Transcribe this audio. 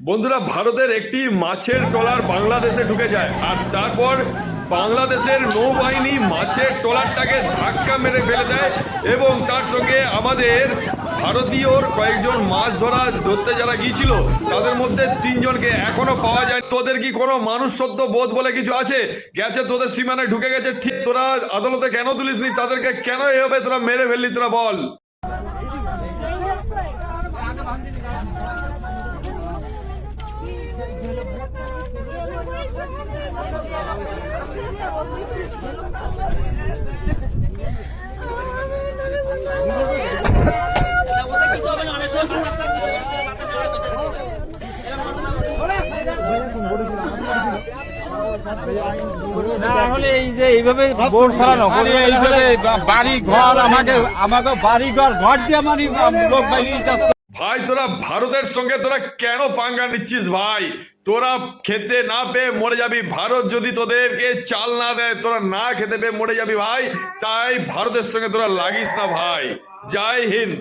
বন্ধুরা, ভারতের একটি মাছের ট্রলার বাংলাদেশে ঢুকে যায় আর তারপর বাংলাদেশের নৌবাহিনী মাছের ট্রলারটাকে ধাক্কা মেরে ফেলে দেয় এবং তার সঙ্গে আমাদের ভারতীয় কয়েকজন মাছ ধরতে যারা গিয়েছিল তাদের মধ্যে 3 জনকে এখনো পাওয়া যায়। তোদের কি কোনো মানুষত্ব বোধ বলে কিছু আছে? গেছে তোদের সীমানায় ঢুকে গেছে, ঠিক তোরা আদালতে কেন তুলিসনি? তাদেরকে কেন এভাবে তোরা মেরে ফেললি? তোরা বল। এইভাবে বোর্ড চালানো এইভাবে বাড়ি ঘর আমাকে বাড়ি ঘর দিয়ে লোক বাইরে যাচ্ছে। ভাই, তোরা ভারতের সঙ্গে তোরা কেন পাঙ্গা নিচ্ছিস ভাই? তোরা খেতে না পেয়ে মরে যাবি। ভারত যদি তোদেরকে চাল না দেয় তোরা না খেতে পেয়ে মরে যাবি ভাই। তাই ভারতের সঙ্গে তোরা লাগিস না ভাই। জয় হিন্দ।